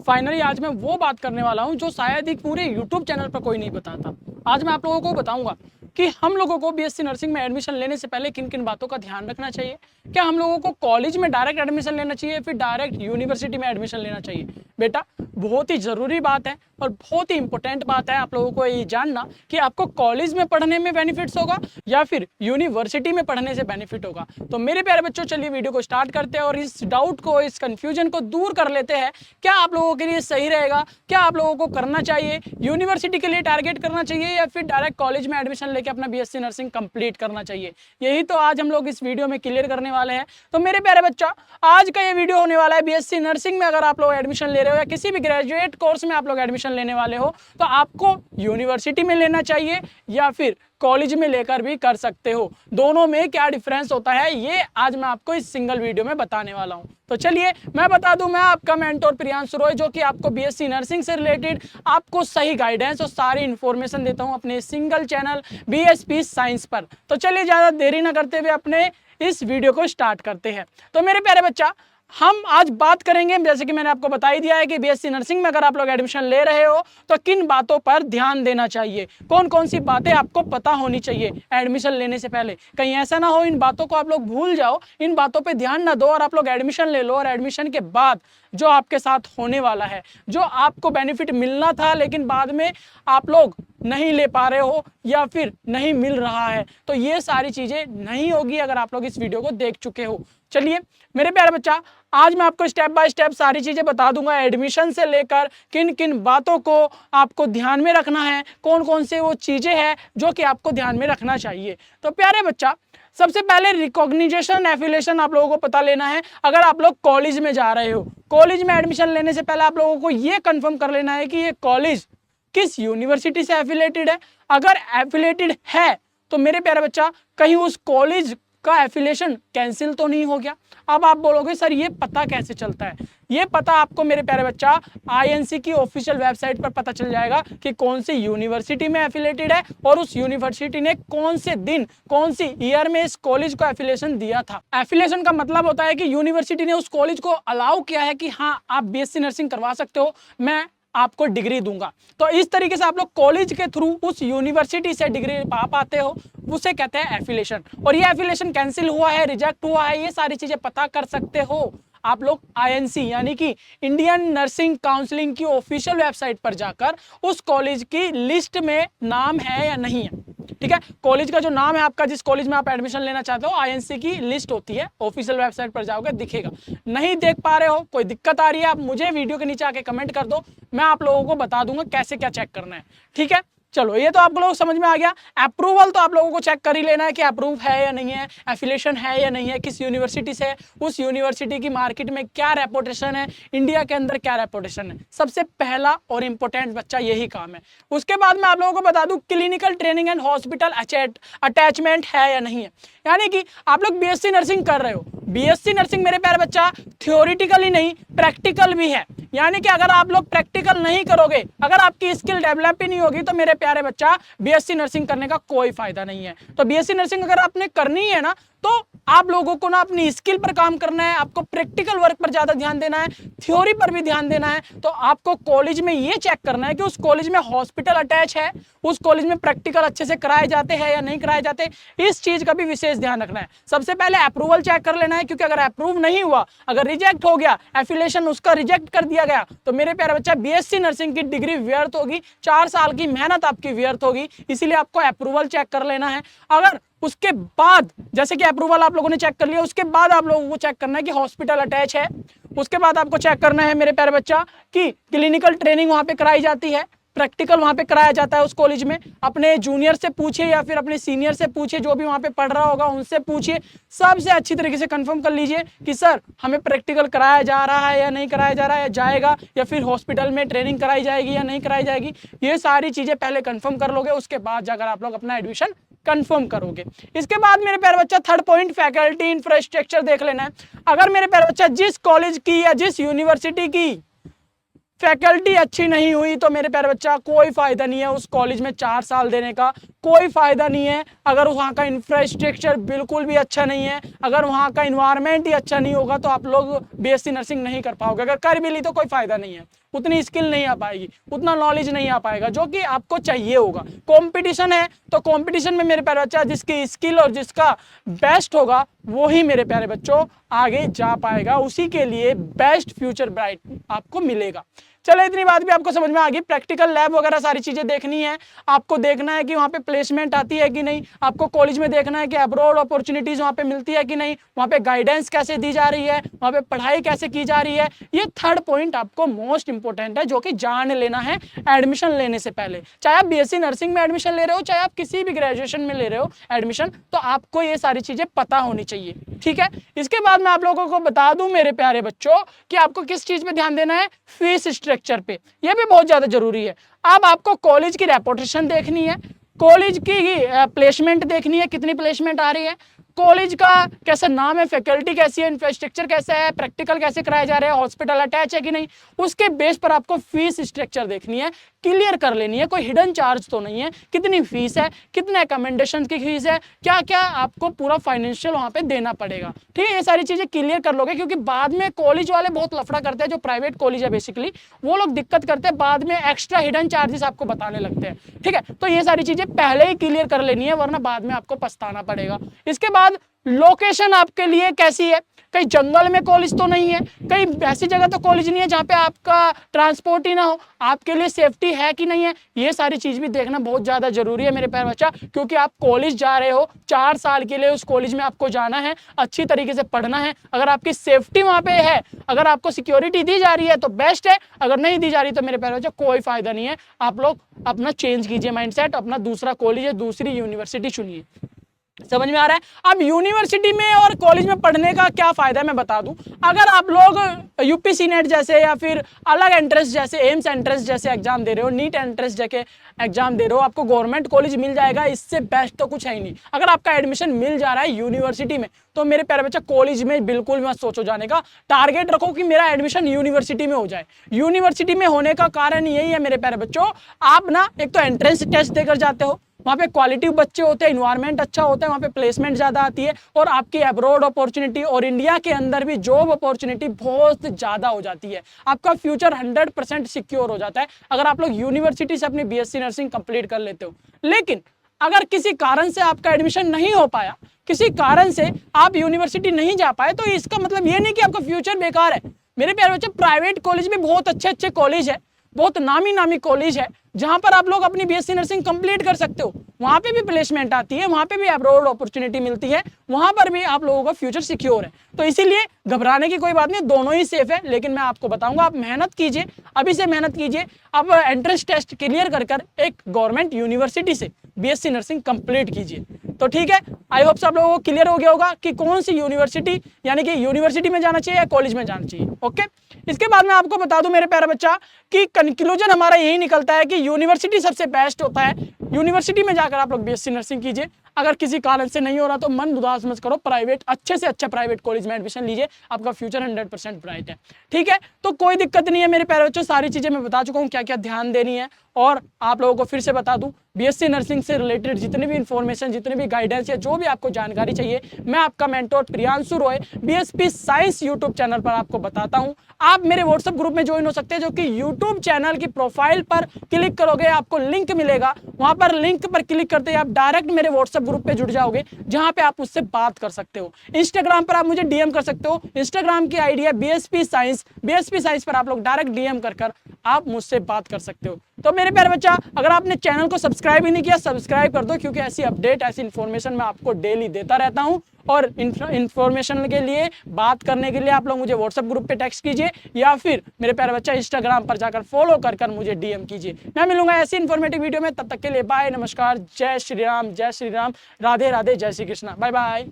Finally आज मैं वो बात करने वाला हूं जो शायद ही पूरे यूट्यूब चैनल पर कोई नहीं बताता। आज मैं आप लोगों को बताऊंगा कि हम लोगों को बीएससी नर्सिंग में एडमिशन लेने से पहले किन किन बातों का ध्यान रखना चाहिए। क्या हम लोगों को कॉलेज में डायरेक्ट एडमिशन लेना चाहिए फिर डायरेक्ट यूनिवर्सिटी में एडमिशन लेना चाहिए। बेटा बहुत ही ज़रूरी बात है और बहुत ही इंपॉर्टेंट बात है आप लोगों को ये जानना कि आपको कॉलेज में पढ़ने में बेनिफिट्स होगा या फिर यूनिवर्सिटी में पढ़ने से बेनिफिट होगा। तो मेरे प्यारे बच्चों चलिए वीडियो को स्टार्ट करते हैं और इस डाउट को, इस कंफ्यूजन को दूर कर लेते हैं। क्या आप लोगों के लिए सही रहेगा, क्या आप लोगों को करना चाहिए, यूनिवर्सिटी के लिए टारगेट करना चाहिए या फिर डायरेक्ट कॉलेज में एडमिशन लेके अपना बीएससी नर्सिंग कंप्लीट करना चाहिए, यही तो आज हम लोग इस वीडियो में क्लियर करने वाले हैं। तो मेरे प्यारे बच्चा आज का ये वीडियो होने वाला है बीएससी नर्सिंग में अगर आप लोग एडमिशन ले रहे हो या किसी भी ग्रेजुएट कोर्स में आप लोग एडमिशन लेने वाले हो तो आपको यूनिवर्सिटी में लेना चाहिए या फिर कॉलेज में लेकर भी कर सकते हो। दोनों में क्या डिफरेंस होता है ये आज मैं आपको इस सिंगल वीडियो में बताने वाला हूं। तो चलिए मैं बता दूं, मैं आपका मेंटोर प्रियांशु रॉय जो कि आपको बीएससी नर्सिंग से रिलेटेड आपको सही गाइडेंस और सारी इंफॉर्मेशन देता हूं अपने सिंगल चैनल बीएसपी साइंस पर। तो चलिए ज़्यादा देरी ना करते हुए अपने इस वीडियो को स्टार्ट करते हैं। तो मेरे प्यारे बच्चा हम आज बात करेंगे, जैसे कि मैंने आपको बता ही दिया है कि बीएससी नर्सिंग में अगर आप लोग एडमिशन ले रहे हो तो किन बातों पर ध्यान देना चाहिए, कौन कौन सी बातें आपको पता होनी चाहिए एडमिशन लेने से पहले। कहीं ऐसा ना हो इन बातों को आप लोग भूल जाओ, इन बातों पे ध्यान ना दो और आप लोग एडमिशन ले लो और एडमिशन के बाद जो आपके साथ होने वाला है, जो आपको बेनिफिट मिलना था लेकिन बाद में आप लोग नहीं ले पा रहे हो या फिर नहीं मिल रहा है, तो ये सारी चीजें नहीं होगी अगर आप लोग इस वीडियो को देख चुके हो। चलिए मेरे प्यारे बच्चा आज मैं आपको स्टेप बाय स्टेप सारी चीजें बता दूंगा, एडमिशन से लेकर किन किन बातों को आपको ध्यान में रखना है, कौन कौन से वो चीजें हैं जो कि आपको ध्यान में रखना चाहिए। तो प्यारे बच्चा सबसे पहले रिकॉग्निशन एफिलिएशन आप लोगों को पता लेना है। अगर आप लोग कॉलेज में जा रहे हो, कॉलेज में एडमिशन लेने से पहले आप लोगों को ये कंफर्म कर लेना है कि ये कॉलेज किस यूनिवर्सिटी से एफिलेटेड है। अगर एफिलेटेड है तो मेरे प्यारे बच्चा कहीं उस कॉलेज का एफिलिएशन कैंसिल तो नहीं हो गया। अब आप बोलोगे सर ये पता कैसे चलता है, ये पता आपको मेरे प्यारे बच्चा आईएनसी की ऑफिशियल वेबसाइट पर पता चल जाएगा कि कौन सी यूनिवर्सिटी में एफिलेटेड है और उस यूनिवर्सिटी ने कौन से दिन कौन सी ईयर में इस कॉलेज को एफिलिएशन दिया था। एफिलिएशन का मतलब होता है कि यूनिवर्सिटी ने उस कॉलेज को अलाउ किया है कि हाँ आप बीएससी नर्सिंग करवा सकते हो, मैं आपको डिग्री दूंगा। तो इस तरीके से आप लोग कॉलेज के थ्रू उस यूनिवर्सिटी से डिग्री पा पाते हो, उसे कहते हैं एफिलिएशन। और ये एफिलिएशन कैंसिल हुआ है, रिजेक्ट हुआ है, ये सारी चीजें पता कर सकते हो आप लोग आईएनसी यानी कि इंडियन नर्सिंग काउंसिलिंग की ऑफिशियल वेबसाइट पर जाकर उस कॉलेज की लिस्ट में नाम है या नहीं है। ठीक है, कॉलेज का जो नाम है आपका, जिस कॉलेज में आप एडमिशन लेना चाहते हो, आईएनसी की लिस्ट होती है, ऑफिशियल वेबसाइट पर जाओगे दिखेगा। नहीं देख पा रहे हो, कोई दिक्कत आ रही है, आप मुझे वीडियो के नीचे आके कमेंट कर दो, मैं आप लोगों को बता दूंगा कैसे क्या चेक करना है। ठीक है, चलो ये तो आप लोग समझ में आ गया। अप्रूवल तो आप लोगों को चेक कर ही लेना है कि अप्रूव है या नहीं है, एफिलिएशन है या नहीं है, किस यूनिवर्सिटी से, उस यूनिवर्सिटी की मार्केट में क्या रेपुटेशन है, इंडिया के अंदर क्या रेपुटेशन है। सबसे पहला और इंपॉर्टेंट बच्चा यही काम है। उसके बाद मैं आप लोगों को बता दूं clinical training and hospital attachment है या नहीं है। यानी कि आप लोग बीएससी नर्सिंग कर रहे हो, बीएससी नर्सिंग मेरे प्यारे बच्चा थियोरिटिकल ही नहीं प्रैक्टिकल भी है। यानी कि अगर आप लोग प्रैक्टिकल नहीं करोगे, अगर आपकी स्किल डेवलप ही नहीं होगी तो मेरे प्यारे बच्चा बीएससी नर्सिंग करने का कोई फायदा नहीं है। तो बीएससी नर्सिंग अगर आपने करनी है ना तो आप लोगों को ना अपनी स्किल पर काम करना है, आपको प्रैक्टिकल वर्क पर ज्यादा ध्यान देना है, थ्योरी पर भी ध्यान देना है। तो आपको कॉलेज में ये चेक करना है कि उस कॉलेज में हॉस्पिटल अटैच है, उस कॉलेज में प्रैक्टिकल अच्छे से कराए जाते हैं या नहीं कराए जाते, इस चीज का भी विशेष ध्यान रखना है। सबसे पहले अप्रूवल चेक कर लेना है, क्योंकि अगर अप्रूव नहीं हुआ, अगर रिजेक्ट हो गया, एफिलिएशन उसका रिजेक्ट कर दिया गया तो मेरे प्यारे बच्चा बीएससी नर्सिंग की डिग्री व्यर्थ होगी, 4 साल की मेहनत आपकी व्यर्थ होगी। इसीलिए आपको अप्रूवल चेक कर लेना है। अगर उसके बाद जैसे कि अप्रूवल आप लोगों ने चेक कर लिया, उसके बाद आप लोगों को चेक करना है कि हॉस्पिटल अटैच है। उसके बाद आपको चेक करना है मेरे प्यारे बच्चा कि क्लिनिकल ट्रेनिंग वहां पे कराई जाती है, प्रैक्टिकल वहां पे कराया जाता है उस कॉलेज में। अपने जूनियर से पूछिए या फिर अपने सीनियर से पूछिए, जो भी वहां पे पढ़ रहा होगा उनसे पूछिए, सबसे अच्छी तरीके से कंफर्म कर लीजिए कि सर हमें प्रैक्टिकल कराया जा रहा है या नहीं कराया जा रहा है, जाएगा या फिर हॉस्पिटल में ट्रेनिंग कराई जाएगी या नहीं कराई जाएगी। ये सारी चीजें पहले कंफर्म कर लोगे, उसके बाद जाकर आप लोग अपना एडमिशन कंफर्म करोगे। इसके बाद मेरे प्यारे बच्चा थर्ड पॉइंट फैकल्टी इंफ्रास्ट्रक्चर देख लेना है। अगर मेरे प्यारे बच्चा जिस कॉलेज की या जिस यूनिवर्सिटी की फैकल्टी अच्छी नहीं हुई तो मेरे प्यारे बच्चा कोई फायदा नहीं है उस कॉलेज में 4 साल देने का, कोई फायदा नहीं है अगर वहाँ का इंफ्रास्ट्रक्चर बिल्कुल भी अच्छा नहीं है, अगर वहाँ का इन्वायरमेंट ही अच्छा नहीं होगा तो आप लोग बीएससी नर्सिंग नहीं कर पाओगे। अगर कर भी ली तो कोई फायदा नहीं है, उतनी स्किल नहीं आ पाएगी, उतना नॉलेज नहीं आ पाएगा जो कि आपको चाहिए होगा। कंपटीशन है तो कंपटीशन में मेरे प्यारे बच्चा जिसकी स्किल और जिसका बेस्ट होगा वो ही मेरे प्यारे बच्चों आगे जा पाएगा, उसी के लिए बेस्ट फ्यूचर ब्राइट आपको मिलेगा। चलो इतनी बात भी आपको समझ में आ गई। प्रैक्टिकल लैब वगैरह सारी चीजें देखनी है, आपको देखना है कि वहाँ पे प्लेसमेंट आती है कि नहीं, आपको कॉलेज में देखना है कि अब्रॉड अपॉर्चुनिटीज वहाँ पे मिलती है कि नहीं, वहाँ पे गाइडेंस कैसे दी जा रही है, वहाँ पे पढ़ाई कैसे की जा रही है। ये थर्ड पॉइंट आपको मोस्ट इंपॉर्टेंट है जो कि जान लेना है एडमिशन लेने से पहले। चाहे आप बीएससी नर्सिंग में एडमिशन ले रहे हो, चाहे आप किसी भी ग्रेजुएशन में ले रहे हो एडमिशन, तो आपको ये सारी चीजें पता होनी चाहिए, ठीक है। इसके बाद मैं आप लोगों को बता दूं मेरे प्यारे बच्चों कि आपको किस चीज पे ध्यान देना है, फीस स्ट्रक्चर पे, यह भी बहुत ज्यादा जरूरी है। अब आपको कॉलेज की रेपुटेशन देखनी है, कॉलेज की प्लेसमेंट देखनी है, कितनी प्लेसमेंट आ रही है, कॉलेज का कैसा नाम है, फैकल्टी कैसी है, इंफ्रास्ट्रक्चर कैसा है, प्रैक्टिकल कैसे कराए जा रहे हैं, हॉस्पिटल अटैच है कि नहीं, उसके बेस पर आपको फीस स्ट्रक्चर देखनी है, क्लियर कर लेनी है। कोई हिडन चार्ज तो नहीं है, कितनी फीस है, कितने अकोमोडेशन की फीस है, क्या क्या आपको पूरा फाइनेंशियल वहां पे देना पड़ेगा, ठीक है। ये सारी चीजें क्लियर कर लोगे क्योंकि बाद में कॉलेज वाले बहुत लफड़ा करते हैं, जो प्राइवेट कॉलेज है बेसिकली वो लोग दिक्कत करते हैं, बाद में एक्स्ट्रा हिडन चार्जेस आपको बताने लगते हैं, ठीक है। तो ये सारी चीजें पहले ही क्लियर कर लेनी है वरना बाद में आपको पछताना पड़ेगा। इसके बाद लोकेशन आपके लिए कैसी है, कहीं जंगल में कॉलेज तो नहीं है, कहीं ऐसी जगह तो कॉलेज नहीं है जहाँ पे आपका ट्रांसपोर्ट ही ना हो, आपके लिए सेफ्टी है कि नहीं है, ये सारी चीज भी देखना बहुत ज्यादा जरूरी है मेरे प्यारे बच्चा। क्योंकि आप कॉलेज जा रहे हो 4 साल के लिए, उस कॉलेज में आपको जाना है, अच्छी तरीके से पढ़ना है। अगर आपकी सेफ्टी वहां पे है, अगर आपको सिक्योरिटी दी जा रही है तो बेस्ट है, अगर नहीं दी जा रही तो मेरे प्यारे बच्चा कोई फायदा नहीं है। आप लोग अपना चेंज कीजिए माइंडसेट, अपना दूसरा कॉलेज या दूसरी यूनिवर्सिटी चुनिए। समझ में आ रहा है। अब यूनिवर्सिटी में और कॉलेज में पढ़ने का क्या फायदा है मैं बता दूं। अगर आप लोग यूपीसी नेट जैसे या फिर अलग एंट्रेंस जैसे एम्स एंट्रेंस जैसे एग्जाम दे रहे हो, नीट एंट्रेंस जैसे एग्जाम दे रहे हो, आपको गवर्नमेंट कॉलेज मिल जाएगा, इससे बेस्ट तो कुछ है ही नहीं। अगर आपका एडमिशन मिल जा रहा है यूनिवर्सिटी में तो मेरे प्यारे बच्चा कॉलेज में बिल्कुल मत सोचो जाने का, टारगेट रखो कि मेरा एडमिशन यूनिवर्सिटी में हो जाए। यूनिवर्सिटी में होने का कारण यही है मेरे प्यारे बच्चों, आप ना एक तो एंट्रेंस टेस्ट देकर जाते हो, वहाँ पे क्वालिटी बच्चे होते हैं, इन्वायरमेंट अच्छा होता है, वहाँ पे प्लेसमेंट ज्यादा आती है और आपकी अब्रॉड अपॉर्चुनिटी और इंडिया के अंदर भी जॉब अपॉर्चुनिटी बहुत ज्यादा हो जाती है। आपका फ्यूचर 100% सिक्योर हो जाता है अगर आप लोग यूनिवर्सिटी से अपनी बीएससी नर्सिंग कंप्लीट कर लेते हो। लेकिन अगर किसी कारण से आपका एडमिशन नहीं हो पाया, किसी कारण से आप यूनिवर्सिटी नहीं जा पाए, तो इसका मतलब ये नहीं कि आपका फ्यूचर बेकार है। मेरे प्यारे बच्चे प्राइवेट कॉलेज में बहुत अच्छे अच्छे कॉलेज है, बहुत नामी नामी कॉलेज है जहां पर आप लोग अपनी बीएससी नर्सिंग कंप्लीट कर सकते हो, वहां पे भी प्लेसमेंट आती है, वहां पे भी अब्रॉड अपॉर्चुनिटी मिलती है, वहां पर भी आप लोगों का फ्यूचर सिक्योर है। तो इसीलिए घबराने की कोई बात नहीं, दोनों ही सेफ है। लेकिन मैं आपको बताऊंगा आप मेहनत कीजिए, अभी से मेहनत कीजिए, अब एंट्रेंस टेस्ट क्लियर कर कर एक गवर्नमेंट यूनिवर्सिटी से बीएससी नर्सिंग कंप्लीट कीजिए। तो ठीक है, आई होप सब लोगों को क्लियर हो गया होगा कि कौन सी यूनिवर्सिटी यानी कि यूनिवर्सिटी में जाना चाहिए या कॉलेज में जाना चाहिए। ओके, इसके बाद मैं आपको बता दूं मेरे प्यारा बच्चा कि कंक्लूजन हमारा यही निकलता है कि यूनिवर्सिटी सबसे बेस्ट होता है। यूनिवर्सिटी में जाकर आप लोग बीएससी नर्सिंग कीजिए। अगर किसी कारण से नहीं हो रहा तो मन उदास मत करो, प्राइवेट अच्छे से अच्छा प्राइवेट कॉलेज में एडमिशन लीजिए, आपका फ्यूचर 100% ब्राइट है। ठीक है, तो कोई दिक्कत नहीं है मेरे प्यारे बच्चों, सारी चीजें मैं बता चुका हूँ क्या क्या ध्यान देनी है। और आप लोगों को फिर से बता दूं, बीएससी नर्सिंग से रिलेटेड जितनी भी इंफॉर्मेशन, जितनी भी गाइडेंस या जो भी आपको जानकारी चाहिए, मैं आपका mentor Priyanshu Roy BSP science YouTube channel पर आपको बताता हूं। आप मेरे व्हाट्सएप ग्रुप में ज्वाइन हो सकते हैं, जो कि यूट्यूब चैनल की प्रोफाइल पर क्लिक करोगे आपको लिंक मिलेगा, वहां पर लिंक पर क्लिक करते ही आप डायरेक्ट मेरे व्हाट्सएप ग्रुप पे जुड़ जाओगे, जहां पे आप मुझसे बात कर सकते हो। इंस्टाग्राम पर आप मुझे डीएम कर सकते हो, इंस्टाग्राम की आईडी है बीएसपी साइंस, बीएसपी साइंस पर आप लोग डायरेक्ट डीएम कर आप मुझसे बात कर सकते हो। तो मेरे प्यारे बच्चा, अगर आपने चैनल को सब्सक्राइब ही नहीं किया, सब्सक्राइब कर दो, क्योंकि ऐसी अपडेट, ऐसी इंफॉर्मेशन मैं आपको डेली देता रहता हूं। और इंफॉर्मेशन के लिए, बात करने के लिए आप लोग मुझे व्हाट्सएप ग्रुप पे टेक्स्ट कीजिए, या फिर मेरे प्यारे बच्चा इंस्टाग्राम पर जाकर फॉलो कर मुझे डीएम कीजिए। मैं मिलूंगा ऐसी इंफॉर्मेटिव वीडियो में, तब तक के लिए बाय, नमस्कार, जय श्री राम, राधे राधे, जय श्री कृष्णा, बाय बाय।